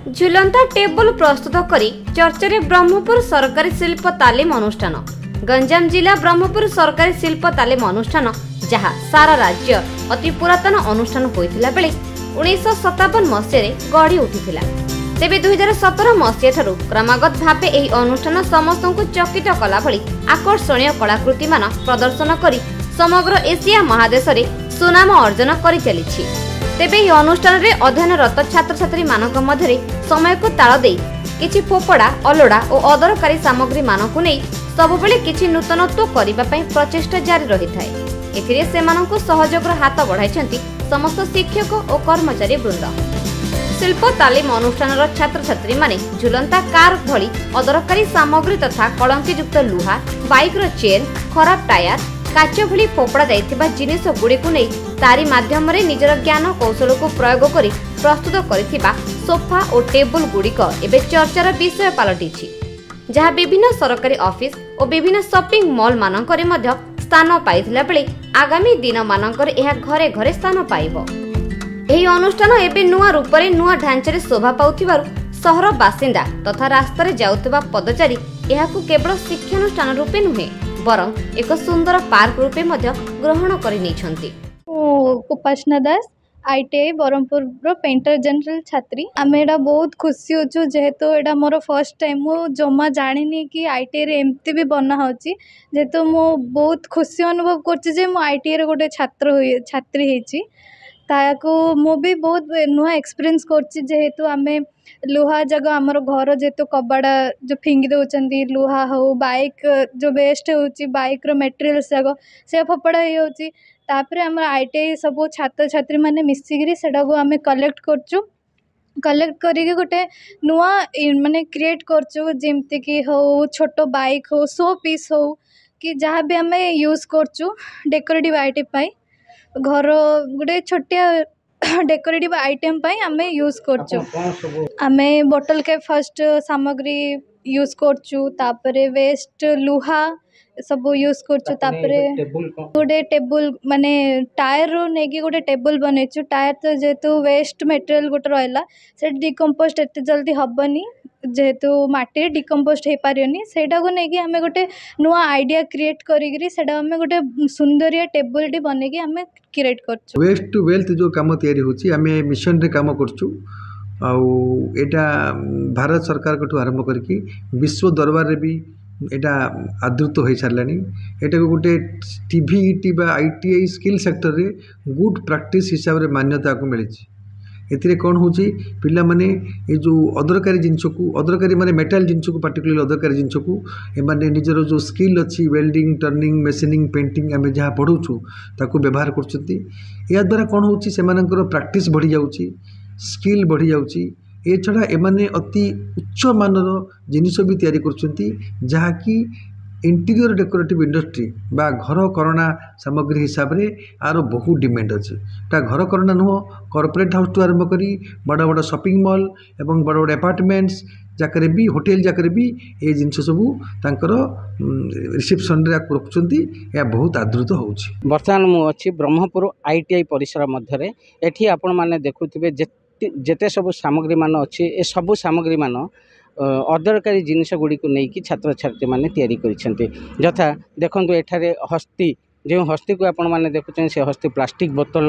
झुलंता table प्रस्तुत करी चर्चा ब्रह्मपुर सरकारी शिल्प तालीम अनुष्ठान। गंजाम जिला ब्रह्मपुर सरकारी शिल्प तालीम अनुष्ठान जहाँ सारा राज्य अति पुरातन अनुष्ठान होइथिला बेले 1957 मसीह गढ़ी उठिथिला। तेबे 2017 मसीहा क्रमागत भावे एही अनुष्ठान समस्त को चकित कला भली आकर्षणीय कलाकृति मान प्रदर्शन करी समग्र एशिया महादेश रे सुनाम अर्जन करि चलिछि। तेबे एही अनुष्ठान रे अध्ययनरत छात्र छात्री मानक मध्यरे समय को ताल देई किछि फोपड़ा अलोड़ा और अदरकारी सामग्री मानक नै सबबेले किछि नूतनत्व करिबा पई प्रचेष्टा जारी रहिथाय। एथिरे सेमानंकु सहयोगर हाथ बढ़ाइछन्ति समस्त शिक्षक और कर्मचारी वृंद। शिल्प तालीम अनुष्ठान छात्र छात्री माने झुलंता कार भली अदरकारी सामग्री तथा कलंकीयुक्त लुहा बाइक रो चेन खराब टायर काच भली फोपड़ा जाइथिबा जिनिस गुड़िकु नै तारी माध्यम रे निजर ज्ञान कौशल को प्रयोग करी प्रस्तुत करिथिबा सोफा और टेबल गुड़िक एबे चर्चार विषय पलटिछि, जहाँ विभिन्न सरकारी ऑफिस और विभिन्न शॉपिंग मॉल मानकरे मध्य स्थान पाइथिला बेले आगामी दिन मानकरे एहा घरे घरे स्थान पाइबो। एही अनुष्ठान एबे नुआ रूपरे नुआ ढांचारे शोभा पाउथिबारु सहर बासिंदा तथा रास्ता रे जाउतबा पदचारी एहाकु केवल शिक्षानुष्ठान रूपे नुहे बरं एक सुंदर पार्क रूपे मध्य ग्रहण करि नैछन्ति। उपासना दास आईटीआई बरहमपुर पेंटर जनरल छात्री आम एटा बहुत खुशी होचु जेहेतु एटा मोर फर्स्ट टाइम मु जमा जानिनी कि आईटीआई रे एमती भी बना होची जेहेतु मु बहुत खुशी अनुभव करछि जे मु आईटीआई रे गोटे छात्री हेची ताको मु भी बहुत नुआ एक्सपीरियंस करछि जेहेतु आमे लुहा जगह आमर घर जेहेतु कबाड़ा जो फिंगी दउचंदी लुहा हो बाइक जो वेस्ट होची बाइक रो मटेरियल्स जगह से फोपड़ा होची तापर आमर आईटीआई सब छात्र छात्री माने मिसिगिरी सेटा को आमे कलेक्ट करिके गोटे नुआ माने क्रिएट करछु जेमते कि हो छोटो बाइक हो सो पीस हो कि जहाँ भी आमे यूज करछु डेकोरेटिव आइटम पाई घर गोटे छोटिया डेकोरेटिव आइटम पाई आमे यूज करछु। आमे बोतल के फर्स्ट सामग्री यूज करछु तापरे वेस्ट लुहा सब यूज करछु तापरे गोटे टेबल माने टायर रो नेकी गोटे टेबल बनेछु टायर तो जेतु वेस्ट मटेरियल गोटे रहला से डिकम्पोस्ट एते जल्दी हबनी जेहेतु माटी डिकम्पोस्ट हो पारियोनी सेटा को नेकी हमें गोटे नुआ आइडिया क्रिएट करिगिरी सेटा हमें गोटे सुंदरिया टेबल टी बनेकी हमें क्रिएट करछु। वेस्ट टू वेल्थ जो काम तयारी होची हमें मिशन रे काम करछु आउ एटा भारत सरकार को आरंभ करके विश्व दरबार रे भी एटा आदृत हो सारानी एटा गोटे टीवीईटी बा आईटीआई स्किल सेक्टर रे गुड प्रैक्टिस हिसाब रे मान्यता को मिली। एथिरे कौन होची पिला माने ए जो अदरकारी जिनस को अदरकारी माने मेटल जिनस को पार्टिकुलर अदरकारी जिनस को ए माने निजर जो स्किल अच्छी वेल्डिंग टर्निंग मशीनिंग पेंटिंग आमे जहाँ पढ़ुछु ताको व्यवहार करछंती या द्वारा कौन होची सेमानकर प्रैक्टिस बढ़ी जाउची स्किल बढ़ी जाउची ए छड़ा एमाने अति उच्च मानर जिनिस भी तैयारी करछंती जहाँ की इंटीरियर डेकोरेटिव इंडस्ट्री बा घर करना सामग्री हिसाब रे आर बहुत डिमांड अच्छे ता घर करना नुह कॉर्पोरेट हाउस टू आरंभ करी बड़ बड़ शॉपिंग मॉल एवं बड़ बड़ अपार्टमेंट्स जाकर भी होटेल जाकर भी ये जिनस सबू तांकर रिसेप्शन रे रखुचंती या बहुत आदृत होउची। वर्तमान मु अछि ब्रह्मपुर आईटीआई परिसर मध्यरे एठी आपण माने देखुथिबे जेते सब सामग्री मान अच्छी ए सब सामग्री मान अदरकारी जिनिस गुड़ी को लेकिन छात्र छात्री मैंने तैयारी करिसेंते यथा देखंतु एठारे हस्ती जो हस्ती को आपण मैंने देखुं से हस्ती प्लास्टिक बोतल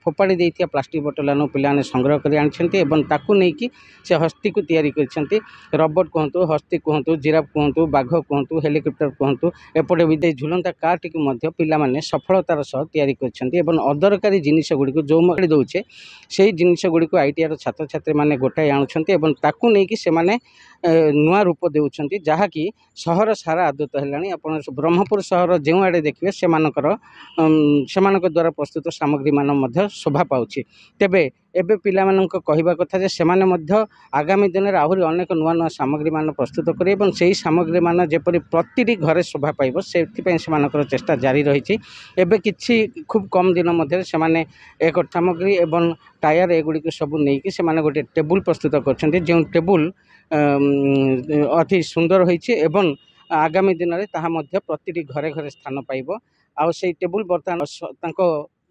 फोपाड़ी देथिया प्लास्टिक बोतल आनु पिलाने संग्रह कर आनिछन्ते एवं ताकू नहीं से हस्ती को तैयारी करिसेंते रबट कहतु हस्ती कहतु जिराफ कहतु बाघ कहतु हेलिकॉप्टर कहतु एपटे भी झुलंता कार टी पिला माने सफलतार सह तैयारी करिसेंते एवं अदरकारी जिनिस गुड़ी को जो माड़ी दउछे सेही जिनिस गुड़ी को आईटीआई छात्र छात्री माने गोटाई आनुछन्ते एवं ताकू नहीं से माने नुआ रूप देउछन्ति जहाँ कि सहर सारा आदत हेलानी आपण ब्रह्मपुर सहर जो आड़े देखिए सेमानक द्वारा प्रस्तुत सामग्री मान मध्य शोभा पाउछि। तेबे एबे पिला मानक कहबा कथा जे सेमाने मध्य आगामी दिन में आहुरी अनेक नुआ नुआ सामग्री मान प्रस्तुत करें और से सामग्री मान जेपरि प्रतिटी घरे शोभा पाइब से चेष्टा जारी रही। एबे किछि खूब कम दिन मध्य सेमाने एक सामग्री एवं टायर एगुड़ी सब नहीं से गोटे टेबुल प्रस्तुत कर जो टेबुल अति सुंदर होइछे एवं आगामी दिन में ताहा मध्य प्रतिटी घरे घरे स्थान पाइब। आ से टेबुल बर्तमान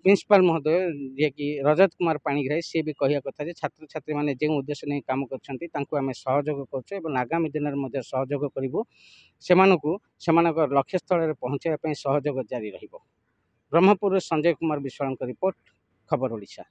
प्रिंसिपाल महोदय जे कि रजत कुमार पाणिग्राही सी भी कहया कथा जे छात्र छात्री माने जे उद्देश्य नहीं काम करछंती तांको आमे सहयोग करछु एवं आगामी दिन मध्ये सहयोग करिवु सेमानकु सेमानक लक्ष्य स्थल रे पहुंचाय पई सहयोग जारी रहिबो। ब्रह्मपुर संजय कुमार विश्वाल रिपोर्ट खबर ओडिशा।